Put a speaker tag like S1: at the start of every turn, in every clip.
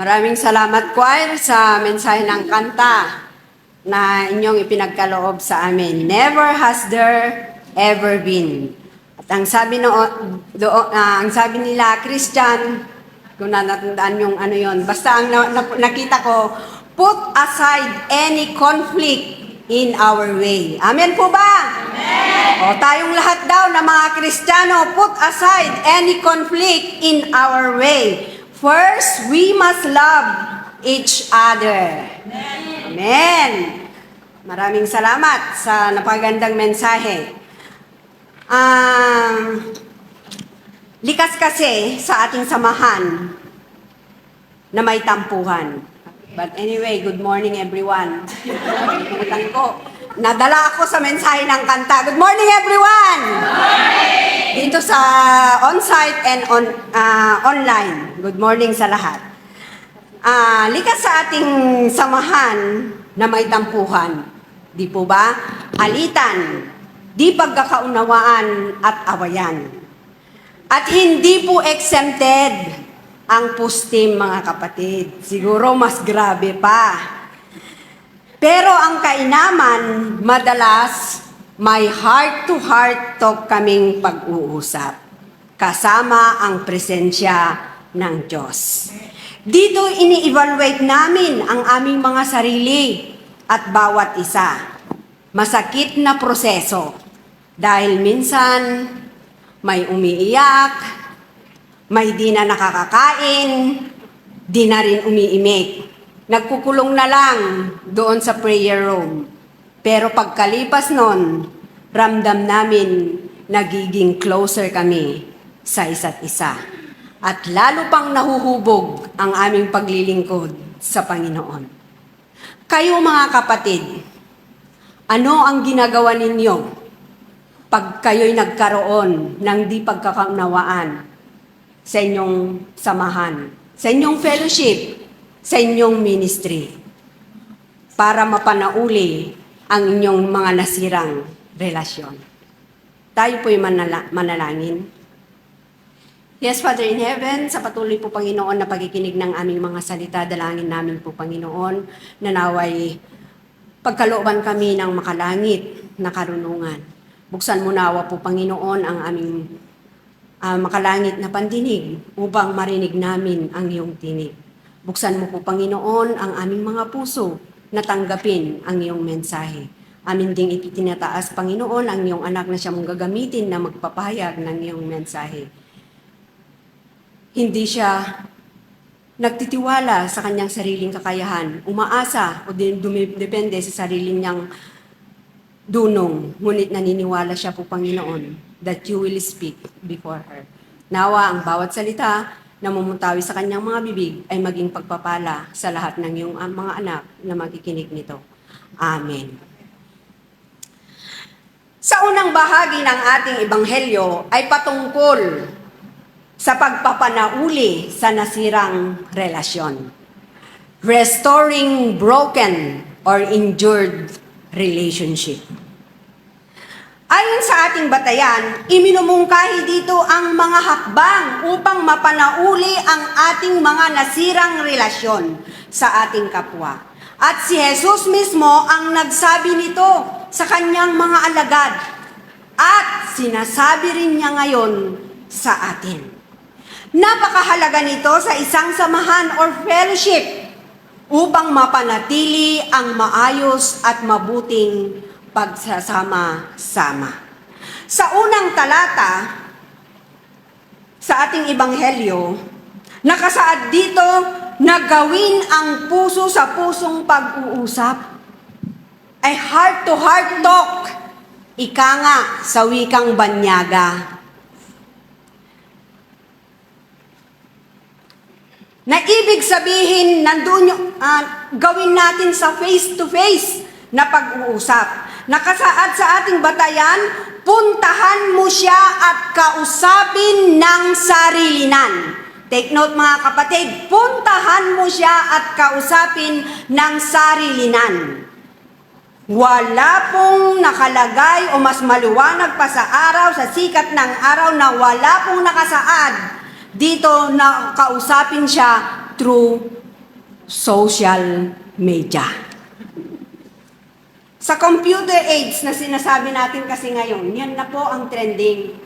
S1: Maraming salamat, choir, sa mensahe ng kanta na inyong ipinagkaloob sa amin. Never has there ever been. At ang sabi ang sabi nila, Christian, kung natandaan yung ano yon, basta ang nakita ko, put aside any conflict in our way. Amen po ba? Amen! O tayong lahat daw na mga Kristiyano, put aside any conflict in our way. First, we must love each other. Amen. Amen. Maraming salamat sa napagandang mensahe. Likas kasi sa ating samahan na may tampuhan. But anyway, good morning everyone. Kalimutan ko. Nadala ako sa mensahe ng kanta. Good morning everyone! Good morning! Dito sa on-site and online. Good morning sa lahat. Likas sa ating samahan na may tampuhan. Di po ba? Alitan, di pagkakaunawaan at awayan. At hindi po exempted ang pustim, mga kapatid. Siguro mas grabe pa. Pero ang kainaman, madalas may heart-to-heart talk kaming pag-uusap. Kasama ang presensya ng Diyos. Dito ini-evaluate namin ang aming mga sarili at bawat isa. Masakit na proseso. Dahil minsan may umiiyak, may di na nakakakain, di na rin umiimik. Nagkukulong na lang doon sa prayer room. Pero pagkalipas nun, ramdam namin nagiging closer kami sa isa't isa. At lalo pang nahuhubog ang aming paglilingkod sa Panginoon. Kayo mga kapatid, ano ang ginagawa ninyo pag kayo'y nagkaroon ng di pagkakaunawaan sa inyong samahan, sa inyong fellowship, sa inyong ministry, para mapanauli ang inyong mga nasirang relasyon? Tayo po'y manalangin. Yes, Father in Heaven, sa patuloy po, Panginoon, na pagkikinig ng aming mga salita, dalangin namin po, Panginoon, na naway pagkalooban kami ng makalangit na karunungan. Buksan mo nawa po, Panginoon, ang aming makalangit na pandinig upang marinig namin ang iyong tinig. Buksan mo po, Panginoon, ang aming mga puso na tanggapin ang iyong mensahe. Amin ding itinataas, Panginoon, ang iyong anak na siya mong gagamitin na magpapahayag ng iyong mensahe. Hindi siya nagtitiwala sa kanyang sariling kakayahan, umaasa o depende sa sariling niyang dunong, ngunit naniniwala siya po, Panginoon, that you will speak before her. Nawa ang bawat salita na mumutawi sa kanyang mga bibig ay maging pagpapala sa lahat ng iyong mga anak na makikinig nito. Amen. Sa unang bahagi ng ating ebanghelyo ay patungkol sa pagpapanauli sa nasirang relasyon. Restoring broken or injured relationship. Ayon sa ating batayan, iminumungkahi dito ang mga hakbang upang mapanauli ang ating mga nasirang relasyon sa ating kapwa. At si Jesus mismo ang nagsabi nito sa kanyang mga alagad at sinasabi rin niya ngayon sa atin. Napakahalaga nito sa isang samahan or fellowship upang mapanatili ang maayos at mabuting pagsasama-sama. Sa unang talata sa ating ebanghelyo, nakasaad dito na gawin ang puso sa pusong pag-uusap. Ay heart-to-heart talk. Ika nga sa wikang Banyaga. Na ibig sabihin, gawin natin sa face-to-face na pag-uusap. Nakasaad sa ating batayan, puntahan mo siya at kausapin ng sarilinan. Take note mga kapatid, puntahan mo siya at kausapin ng sarilinan. Wala pong nakalagay o mas maliwanag pa sa araw, sa sikat ng araw na wala pong nakasaad dito na kausapin siya through social media. Sa computer age na sinasabi natin kasi ngayon, yan na po ang trending.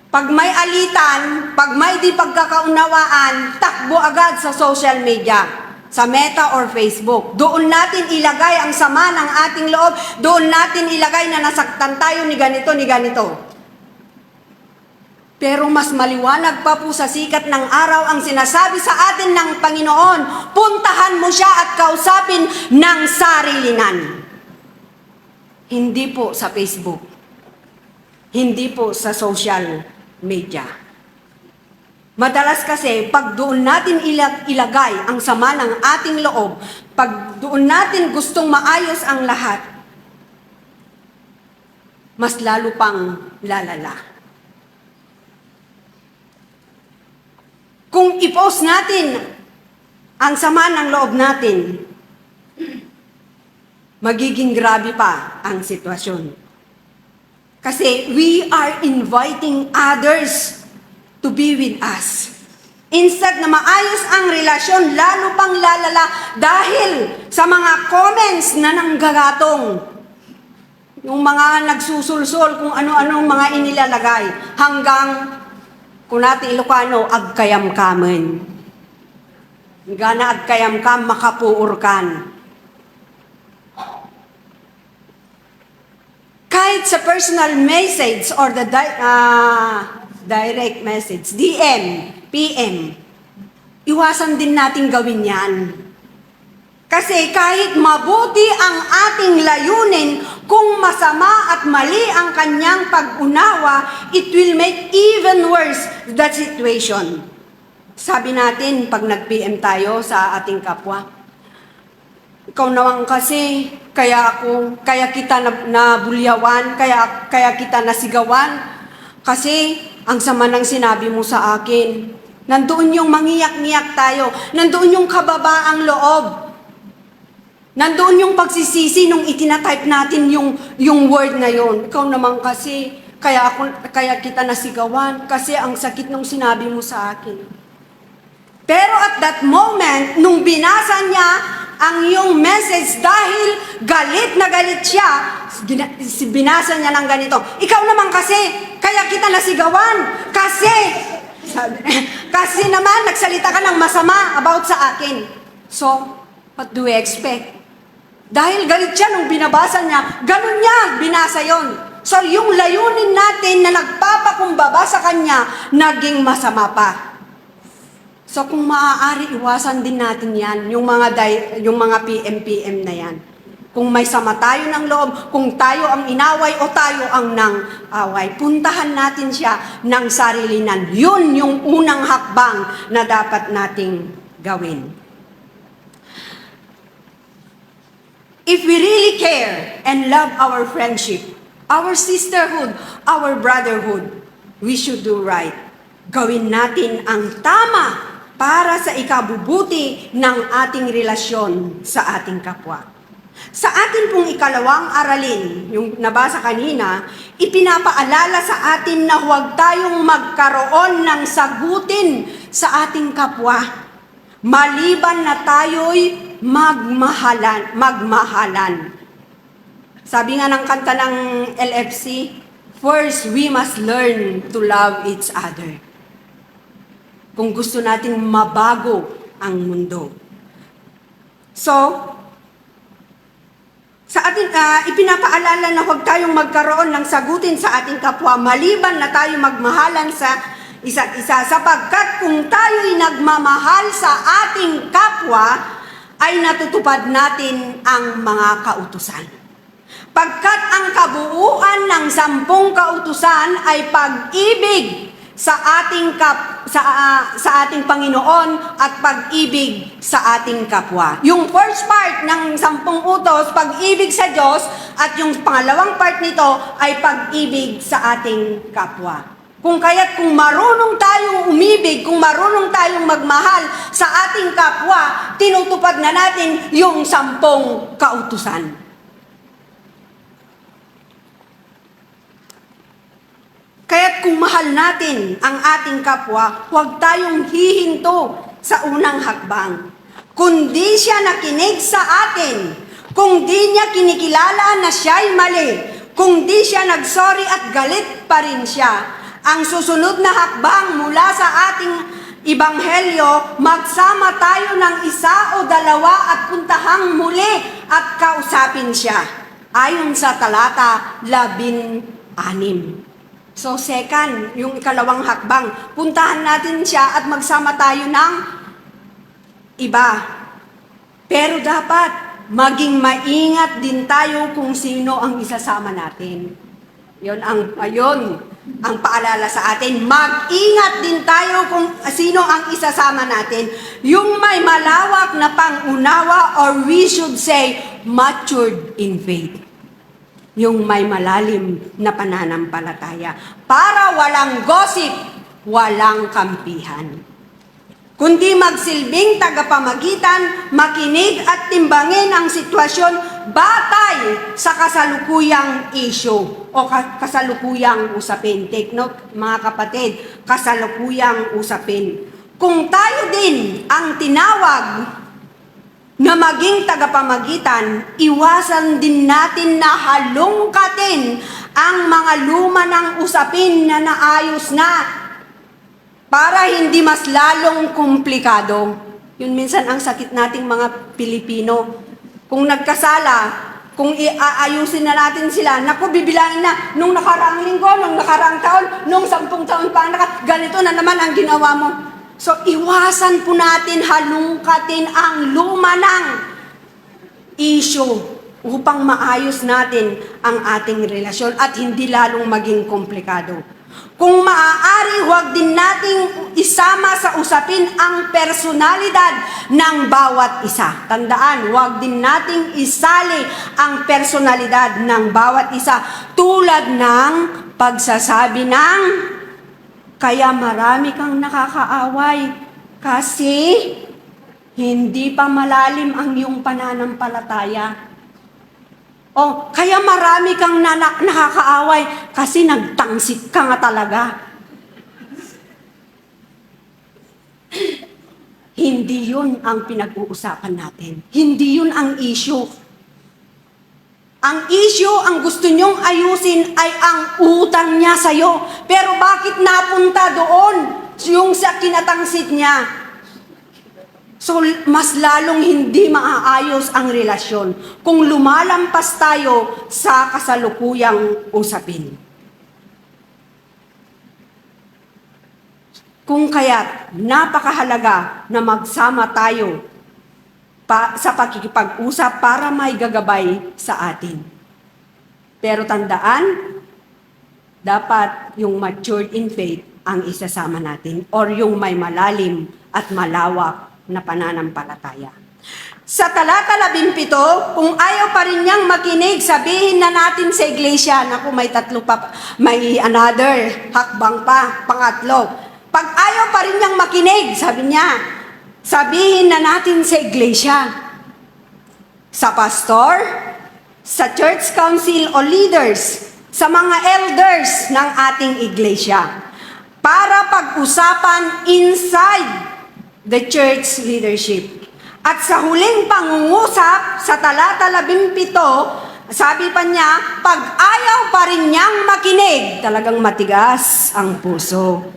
S1: Pag may alitan, pag may di pagkakaunawaan, takbo agad sa social media, sa Meta or Facebook. Doon natin ilagay ang sama ng ating loob, doon natin ilagay na nasaktan tayo ni ganito, ni ganito. Pero mas maliwanag pa po sa sikat ng araw ang sinasabi sa atin ng Panginoon, puntahan mo siya at kausapin ng sarilinan. Hindi po sa Facebook. Hindi po sa social media. Madalas kasi, pag doon natin ilagay ang sama ng ating loob, pag doon natin gustong maayos ang lahat, mas lalo pang lalala. Kung i-post natin ang sama ng loob natin, magiging grabe pa ang sitwasyon. Kasi we are inviting others to be with us. Instead na maayos ang relasyon, lalo pang lalala dahil sa mga comments na nanggagatong. Yung mga nagsusulsol kung ano-anong mga inilalagay hanggang, kung natin Ilocano, agkayam-kamen. Gana agkayam-kam, makapuur kan. Kahit sa personal message or the direct message, DM, PM, iwasan din natin gawin yan. Kasi kahit mabuti ang ating layunin, kung masama at mali ang kanyang pag-unawa, it will make even worse that situation. Sabi natin, pag nag-PM tayo sa ating kapwa, ikaw naman kasi, kaya kita nabulyawan, kaya kita nasigawan, kasi ang sama ng sinabi mo sa akin. Nandoon yung mangiyak-ngiyak tayo, nandoon yung kababaang loob, nandoon yung pagsisisi nung itinatype natin yung word na yon. Ikaw naman kasi, kaya kita nasigawan, kasi ang sakit nung sinabi mo sa akin. Pero at that moment, nung binasa niya ang iyong message dahil galit na galit siya, binasa niya ng ganito, ikaw naman kasi, kaya kita nasigawan, kasi naman nagsalita ka ng masama about sa akin. So, what do we expect? Dahil galit siya nung binabasa niya, ganun niya, binasa yon. So, yung layunin natin na nagpapakumbaba sa kanya, naging masama pa. So kung maaari, iwasan din natin yan, yung mga PM na yan. Kung may sama tayo ng loob, kung tayo ang inaway o tayo ang nang-away, puntahan natin siya ng sarilinan. Yun yung unang hakbang na dapat nating gawin. If we really care and love our friendship, our sisterhood, our brotherhood, we should do right. Gawin natin ang tama para sa ikabubuti ng ating relasyon sa ating kapwa. Sa atin pong ikalawang aralin, yung nabasa kanina, ipinapaalala sa atin na huwag tayong magkaroon ng sagutin sa ating kapwa, maliban na tayo'y magmahalan. Sabi nga ng kanta ng LFC, first we must learn to love each other. Kung gusto nating mabago ang mundo. So, sa atin, ipinapaalala na huwag tayong magkaroon ng sagutin sa ating kapwa, maliban na tayo magmahalan sa isa't isa. Sapagkat kung tayo'y nagmamahal sa ating kapwa, ay natutupad natin ang mga kautusan. Pagkat ang kabuuan ng 10 kautusan ay pag-ibig sa ating Panginoon at pag-ibig sa ating kapwa. Yung first part ng 10 utos, pag-ibig sa Diyos, at yung pangalawang part nito ay pag-ibig sa ating kapwa. Kung marunong tayong umibig, kung marunong tayong magmahal sa ating kapwa, tinutupad na natin yung 10 kautusan. Kaya't kung mahal natin ang ating kapwa, huwag tayong hihinto sa unang hakbang. kundi siya nakinig sa atin, kung di niya kinikilala na siya'y mali, kung di siya nagsorry at galit pa rin siya, ang susunod na hakbang mula sa ating Ibanghelyo, magsama tayo ng isa o dalawa at puntahang muli at kausapin siya. Ayon sa talata 16. So second, yung ikalawang hakbang, puntahan natin siya at magsama tayo ng iba. Pero dapat maging maingat din tayo kung sino ang isasama natin. Yon ang paalala sa atin. Mag-ingat din tayo kung sino ang isasama natin. Yung may malawak na pangunawa, or we should say, matured in faith. Yung may malalim na pananampalataya. Para walang gossip, walang kampihan. Kundi magsilbing tagapamagitan, makinig at timbangin ang sitwasyon batay sa kasalukuyang issue o kasalukuyang usapin. Take note, mga kapatid, kasalukuyang usapin. Kung tayo din ang tinawag na maging tagapamagitan, iwasan din natin na halungkatin ang mga luma ng usapin na naayos na, para hindi mas lalong komplikado. Yun minsan ang sakit nating mga Pilipino. Kung nagkasala, kung aayusin na natin sila, naku, bibilangin na, nung nakaraang linggo, nung nakaraang taon, nung 10 taon pa, ganito na naman ang ginawa mo. So, iwasan po natin halungkatin ang luma ng issue upang maayos natin ang ating relasyon at hindi lalong maging komplikado. Kung maaari, huwag din nating isama sa usapin ang personalidad ng bawat isa. Tandaan, huwag din nating isali ang personalidad ng bawat isa. Tulad ng pagsasabi ng, kaya marami kang nakakaaway kasi hindi pa malalim ang iyong pananampalataya. Oh, kaya marami kang nakakaaway kasi nagtangsit ka nga talaga. Hindi yun ang pinag-uusapan natin. Hindi yun ang issue. Ang issue, ang gusto nyong ayusin ay ang utang niya sa'yo. Pero bakit napunta doon yung sa kinatangsit niya? So, mas lalong hindi maaayos ang relasyon kung lumalampas tayo sa kasalukuyang usapin. Kung kaya't napakahalaga na magsama tayo sa pakikipag-usap para may gagabay sa atin. Pero tandaan, dapat yung matured in faith ang isasama natin or yung may malalim at malawak na pananampalataya. Sa talata 17, kung ayaw pa rin niyang makinig, sabihin na natin sa iglesia, naku, may another hakbang pa, pangatlo. Pag ayaw pa rin niyang makinig, sabi niya, sabihin na natin sa iglesia, sa pastor, sa church council o leaders, sa mga elders ng ating iglesia, para pag-usapan inside the church leadership. At sa huling pangungusap, sa talata 17, sabi pa niya, pag ayaw pa rin niyang makinig, talagang matigas ang puso.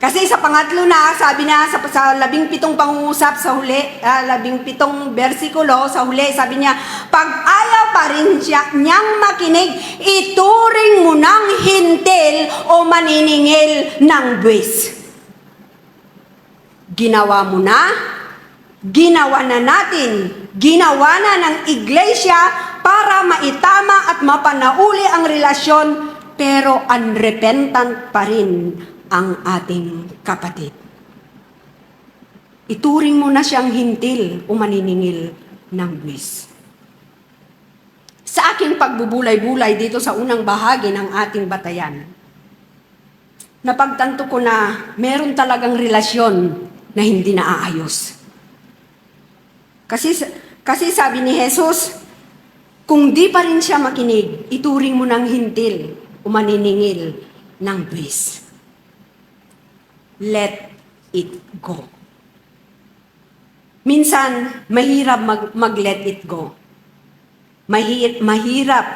S1: Kasi sa pangatlo na, sabi na sa 17 pangungusap sa huli, 17 versikulo sa huli, sabi niya, pag ayaw pa rin niyang makinig, ituring mo ng hintil o maniningil ng buwis. Ginawa mo na, ginawa na natin, ginawa na ng iglesia para maitama at mapanauli ang relasyon, pero unrepentant pa rin ang ating kapatid. Ituring mo na siyang hintil o maniningil ng buwis. Sa aking pagbubulay-bulay dito sa unang bahagi ng ating batayan, napagtanto ko na meron talagang relasyon na hindi naaayos. Kasi sabi ni Jesus, kung di pa rin siya makinig, ituring mo ng hintil o maniningil ng buwis. Let it go. Minsan, mahirap mag-let it go. Mahirap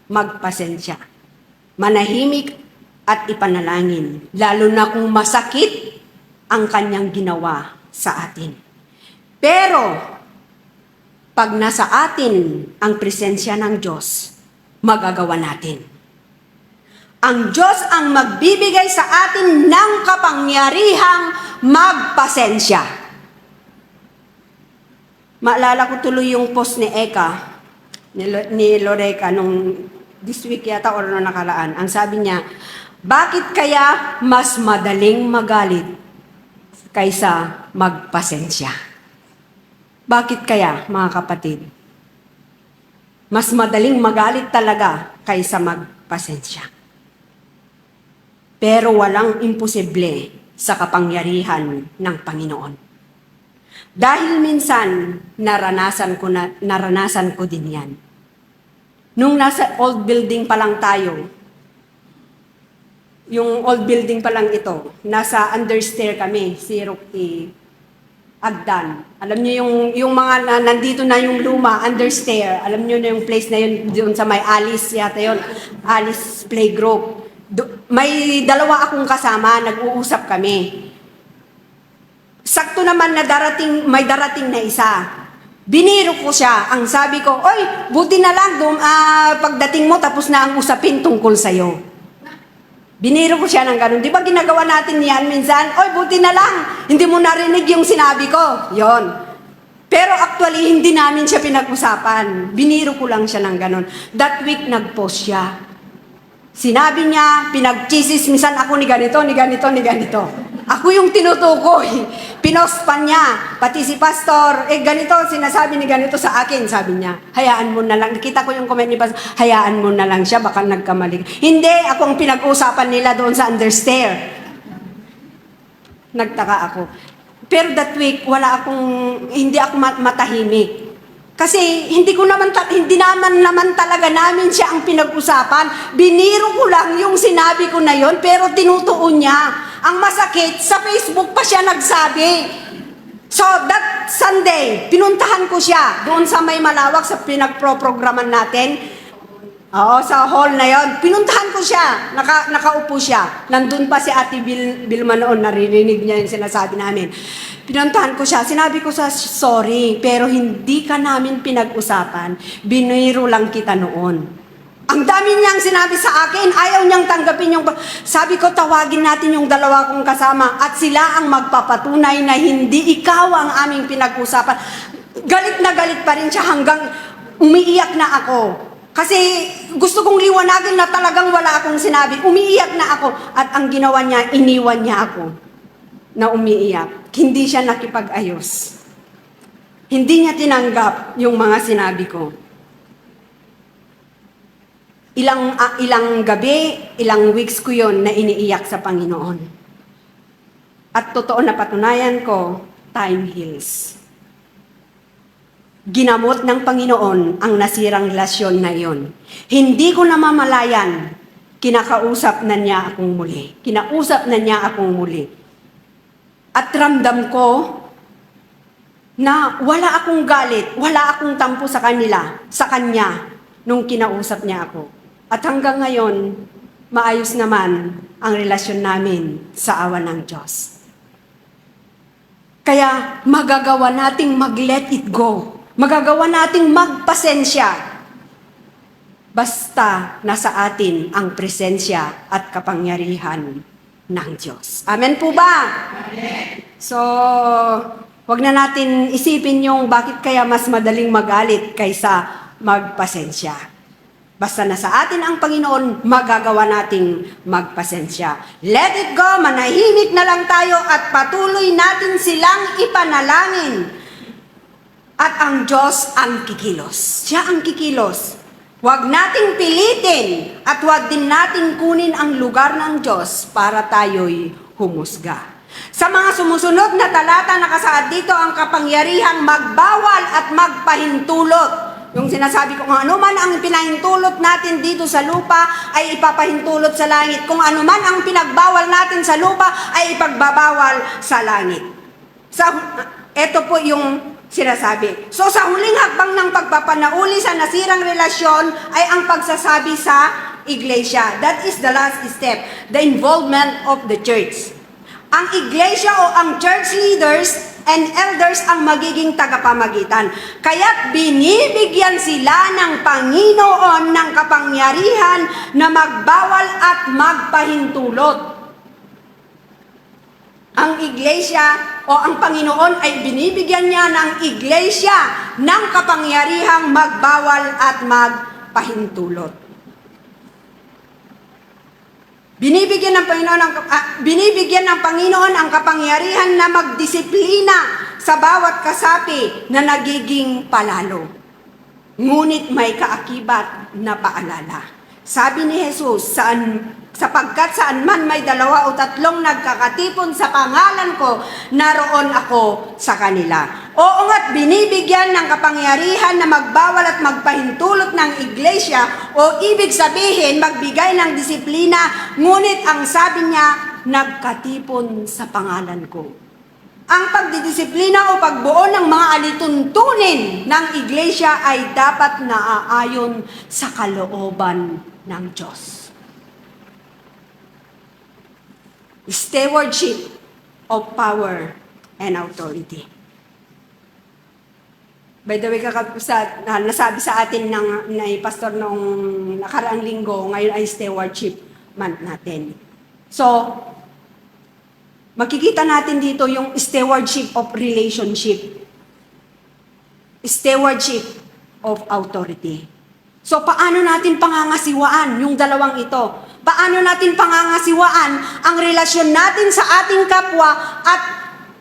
S1: magpasensya. Manahimik at ipanalangin, lalo na kung masakit ang kanyang ginawa sa atin. Pero, pag nasa atin ang presensya ng Diyos, magagawa natin. Ang Diyos ang magbibigay sa atin ng kapangyarihang magpasensya. Maalala ko tuloy yung post ni Eka, ni Loreka, nung this week yata or nung nakaraan. Ang sabi niya, bakit kaya mas madaling magalit kaysa magpasensya? Bakit kaya, mga kapatid? Mas madaling magalit talaga kaysa magpasensya. Pero walang imposible sa kapangyarihan ng Panginoon. Dahil minsan, naranasan ko din yan. Nung nasa old building pa lang tayo, yung old building pa lang ito, nasa understair kami, si Rocky Agdan. Alam niyo yung mga nandito na yung luma, understair, alam niyo na yung place na yun, doon sa may Alice yata yun, Alice Playgroup. May dalawa akong kasama, nag-uusap kami. Sakto naman na may darating na isa. Biniro ko siya. Ang sabi ko, oy, buti na lang pagdating mo tapos na ang usapin tungkol sa'yo. Biniro ko siya ng ganun. Di ba ginagawa natin yan minsan? Oy, buti na lang, hindi mo narinig yung sinabi ko. Yon. Pero actually, hindi namin siya pinag-usapan. Biniro ko lang siya ng ganun. That week, nag-post siya. Sinabi niya, pinag-chisismisan ako ni ganito, ni ganito, ni ganito. Ako yung tinutukoy. Pinost pa niya. Pati si pastor, ganito, sinasabi ni ganito sa akin, sabi niya. Hayaan mo na lang. Nakita ko yung comment ni pastor, hayaan mo na lang siya, baka nagkamali. Hindi, ako ang pinag-usapan nila doon sa understair. Nagtaka ako. Pero that week, hindi ako matahimik. Kasi hindi naman talaga namin siya ang pinag-usapan. Biniro ko lang yung sinabi ko na yon, pero tinutuon niya. Ang masakit, sa Facebook pa siya nagsabi. So that Sunday, pinuntahan ko siya doon sa may malawak sa pinagproprograman natin. Oo, sa hall na yon. Pinuntahan ko siya. Nakaupo siya. Nandun pa si Ate Bilma noon. Naririnig niya yung sinasabi namin. Pinuntahan ko siya. Sinabi ko sorry, pero hindi ka namin pinag-usapan. Biniro lang kita noon. Ang dami niyang sinabi sa akin. Ayaw niyang tanggapin yung... Sabi ko, tawagin natin yung dalawa kong kasama at sila ang magpapatunay na hindi ikaw ang aming pinag-usapan. Galit na galit pa rin siya hanggang umiiyak na ako. Kasi gusto kong liwanagin na talagang wala akong sinabi. Umiiyak na ako. At ang ginawa niya, iniwan niya ako na umiiyak. Hindi siya nakipag-ayos. Hindi niya tinanggap yung mga sinabi ko. Ilang gabi, ilang weeks ko yon na iniiyak sa Panginoon. At totoo na patunayan ko, time heals. Ginamot ng Panginoon ang nasirang relasyon na iyon. Hindi ko namamalayan, kinakausap na niya akong muli. Kinausap na niya akong muli. At ramdam ko na wala akong galit, wala akong tampo sa kanya, nung kinausap niya ako. At hanggang ngayon, maayos naman ang relasyon namin sa awa ng Diyos. Kaya magagawa nating mag-let it go. Magagawa nating magpasensya. Basta nasa atin ang presensya at kapangyarihan ng Diyos. Amen po ba? Amen. So, wag na natin isipin yung bakit kaya mas madaling magalit kaysa magpasensya. Basta nasa atin ang Panginoon, magagawa nating magpasensya. Let it go, manahimik na lang tayo at patuloy natin silang ipanalangin. At ang Diyos ang kikilos. Siya ang kikilos. Huwag nating pilitin at huwag din natin kunin ang lugar ng Diyos para tayo'y humusga. Sa mga sumusunod na talata nakasaad dito ang kapangyarihang magbawal at magpahintulot. Yung sinasabi ko, kung ano man ang pinahintulot natin dito sa lupa, ay ipapahintulot sa langit. Kung ano man ang pinagbawal natin sa lupa, ay ipagbabawal sa langit. Ito po yung sinasabi. So sa huling hakbang ng pagpapanauli sa nasirang relasyon ay ang pagsasabi sa iglesia. That is the last step, the involvement of the church. Ang iglesia o ang church leaders and elders ang magiging tagapamagitan. Kaya't binibigyan sila ng Panginoon ng kapangyarihan na magbawal at magpahintulot. Ang iglesia o ang Panginoon ay binibigyan niya ng iglesia ng kapangyarihang magbawal at magpahintulot. Binibigyan ng Panginoon ang kapangyarihan na magdisiplina sa bawat kasapi na nagiging palalo. Ngunit may kaakibat na paalala. Sabi ni Jesus, sapagkat saan man may 2 o 3 nagkakatipon sa pangalan ko, naroon ako sa kanila. Oo nga't binibigyan ng kapangyarihan na magbawal at magpahintulot ng iglesia o ibig sabihin magbigay ng disiplina, ngunit ang sabi niya, nagkatipon sa pangalan ko. Ang pagdidisiplina o pagbuo ng mga alituntunin ng iglesia ay dapat naaayon sa kalooban ng Diyos. Stewardship of power and authority. By the way, nasabi sa atin ng pastor noong nakaraang linggo, ngayon ay stewardship month natin. So, makikita natin dito yung stewardship of relationship. Stewardship of authority. So, paano natin pangangasiwaan yung dalawang ito? Paano natin pangangasiwaan ang relasyon natin sa ating kapwa at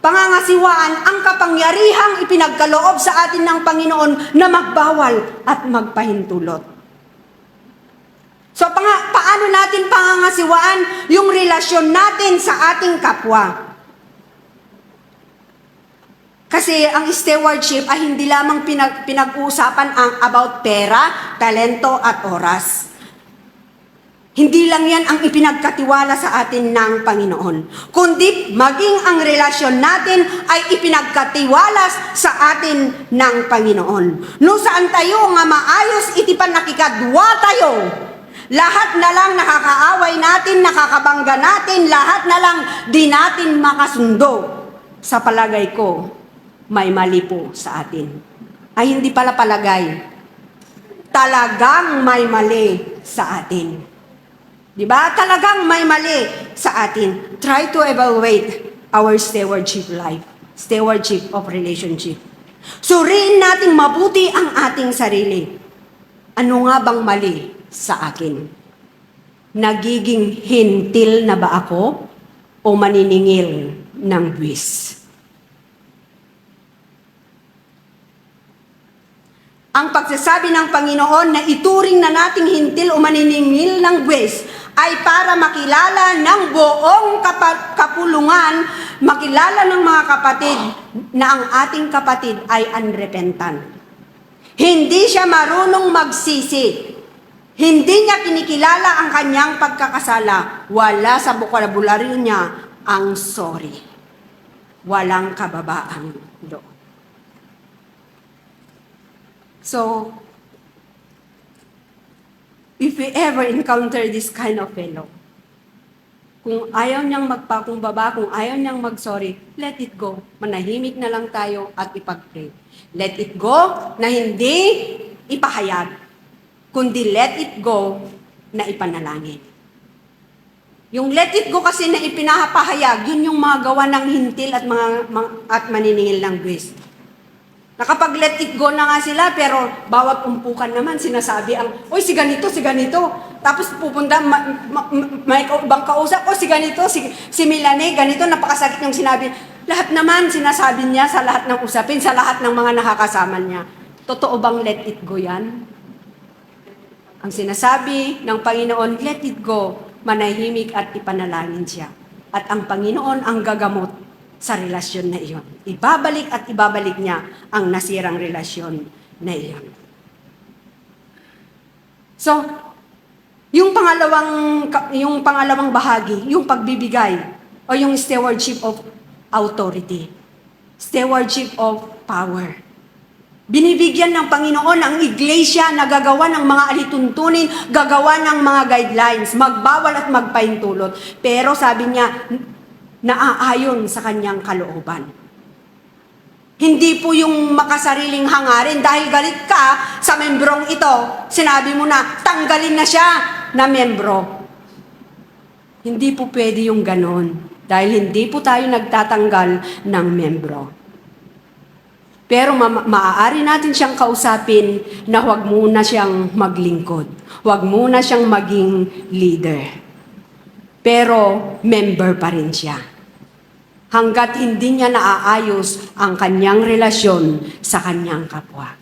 S1: pangangasiwaan ang kapangyarihang ipinagkaloob sa atin ng Panginoon na magbawal at magpahintulot? So, paano natin pangangasiwaan yung relasyon natin sa ating kapwa? Kasi ang stewardship ay hindi lamang pinag-uusapan ang about pera, talento at oras. Hindi lang yan ang ipinagkatiwala sa atin ng Panginoon, kundi maging ang relasyon natin ay ipinagkatiwala sa atin ng Panginoon. No saan tayo nga maayos itipan nakikadwa tayo. Lahat na lang nakakaaway natin, nakakabangga natin, lahat na lang di natin makasundo. Sa palagay ko, may mali po sa atin. Ay hindi pala palagay. Talagang may mali sa atin. Diba? Talagang may mali sa atin. Try to evaluate our stewardship life. Stewardship of relationship. Suriin nating mabuti ang ating sarili. Ano nga bang mali sa akin? Nagiging hintil na ba ako o maniningil ng buwis? Ang pagsasabi ng Panginoon na ituring na nating hintil o maniningil ng buwis ay para makilala ng buong kapulungan, makilala ng mga kapatid na ang ating kapatid ay unrepentant. Hindi siya marunong magsisi. Hindi niya kinikilala ang kanyang pagkakasala. Wala sa bokabularyo niya ang sorry. Walang kababaang loob. So, if we ever encounter this kind of fellow, kung ayaw niyang magpakumbaba, kung ayaw niyang mag-sorry, let it go. Manahimik na lang tayo at ipag-pray. Let it go na hindi ipahayag, kundi let it go na ipanalangin. Yung let it go kasi na ipinapahayag, yun yung mga gawa ng hintil at maniningil ng buwis. Nakapag-let it go na nga sila, pero bawat umpukan naman sinasabi ang, oy, si ganito. Tapos pupunta, may ibang kausap, si ganito, si Milane, ganito, napakasakit yung sinabi. Lahat naman sinasabi niya sa lahat ng usapin, sa lahat ng mga nakakasama niya. Totoo bang let it go yan? Ang sinasabi ng Panginoon, let it go, manahimik at ipanalangin siya. At ang Panginoon ang gagamot sa relasyon na iyon. Ibabalik at ibabalik niya ang nasirang relasyon na iyon. So, yung pangalawang bahagi, yung pagbibigay o yung stewardship of authority. Stewardship of power. Binibigyan ng Panginoon ang iglesia na gagawa ng mga alituntunin, gagawa ng mga guidelines, magbawal at magpaintulot. Pero sabi niya, naaayon sa kanyang kalooban. Hindi po yung makasariling hangarin dahil galit ka sa membrong ito, sinabi mo na tanggalin na siya na membro. Hindi po pwede yung ganon dahil hindi po tayo nagtatanggal ng membro. Pero maaari natin siyang kausapin na huwag muna siyang maglingkod. Huwag muna siyang maging leader. Pero member pa rin siya. Hanggat hindi niya naaayos ang kanyang relasyon sa kanyang kapwa.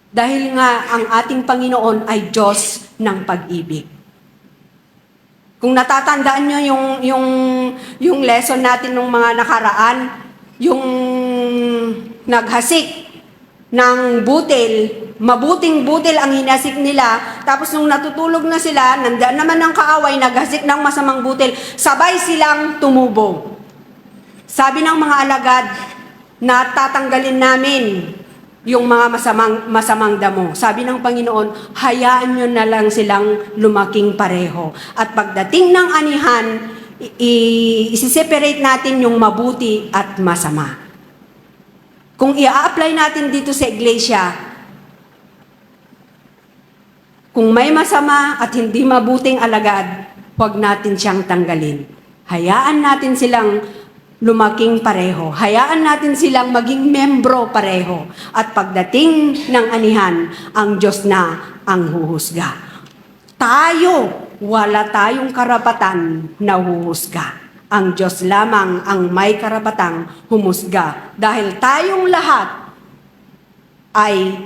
S1: Dahil nga ang ating Panginoon ay Diyos ng pag-ibig. Kung natatandaan niyo yung lesson natin ng mga nakaraan, yung naghasik ng butil, mabuting butil ang hinasik nila, tapos nung natutulog na sila, nandaan naman ng kaaway, naghasik ng masamang butil, sabay silang tumubo. Sabi ng mga alagad, na tatanggalin namin yung mga masamang damo. Sabi ng Panginoon, hayaan nyo na lang silang lumaking pareho. At pagdating ng anihan, isi-separate natin yung mabuti at masama. Kung i-apply natin dito sa iglesia, kung may masama at hindi mabuting alagad, huwag natin siyang tanggalin. Hayaan natin silang lumaking pareho. Hayaan natin silang maging membro pareho. At pagdating ng anihan, ang Diyos na ang huhusga. Tayo, wala tayong karapatan na huhusga. Ang Diyos lamang ang may karapatang humusga. Dahil tayong lahat ay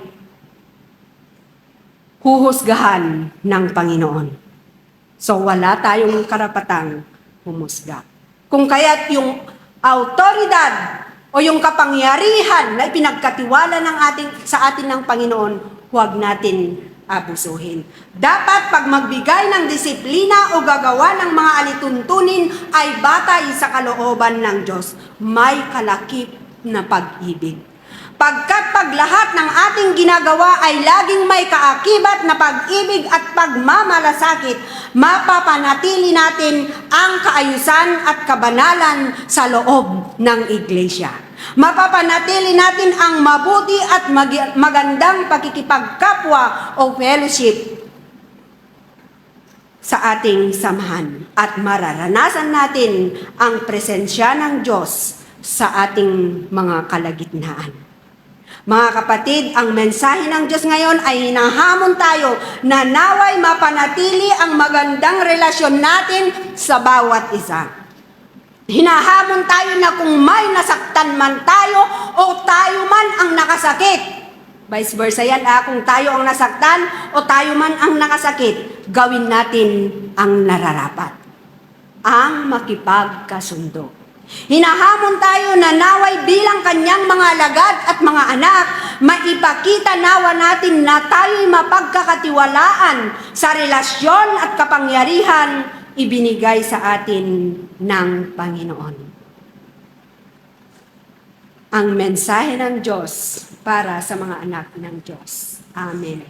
S1: huhusgahan ng Panginoon. So wala tayong karapatang humusga. Kung kaya't yung autoridad o yung kapangyarihan na ipinagkatiwala sa atin ng Panginoon, huwag natin abusuhin. Dapat pag magbigay ng disiplina o gagawa ng mga alituntunin ay batay sa kalooban ng Diyos. May kalakip na pag-ibig. Pagkat pag lahat ng ating ginagawa ay laging may kaakibat na pag-ibig at pagmamalasakit, mapapanatili natin ang kaayusan at kabanalan sa loob ng iglesia. Mapapanatili natin ang mabuti at magandang pakikipagkapwa o fellowship sa ating samahan. At mararanasan natin ang presensya ng Diyos sa ating mga kalagitnaan. Mga kapatid, ang mensahe ng Diyos ngayon ay hinahamon tayo na naway mapanatili ang magandang relasyon natin sa bawat isa. Hinahamon tayo na kung may nasaktan man tayo o tayo man ang nakasakit. Vice versa yan, kung tayo ang nasaktan o tayo man ang nakasakit, gawin natin ang nararapat. Ang makipagkasundo. Hinahamon tayo na naway bilang kanyang mga alagad at mga anak, maipakita nawa natin na tayo'y mapagkakatiwalaan sa relasyon at kapangyarihan ibinigay sa atin ng Panginoon. Ang mensahe ng Diyos para sa mga anak ng Diyos. Amen.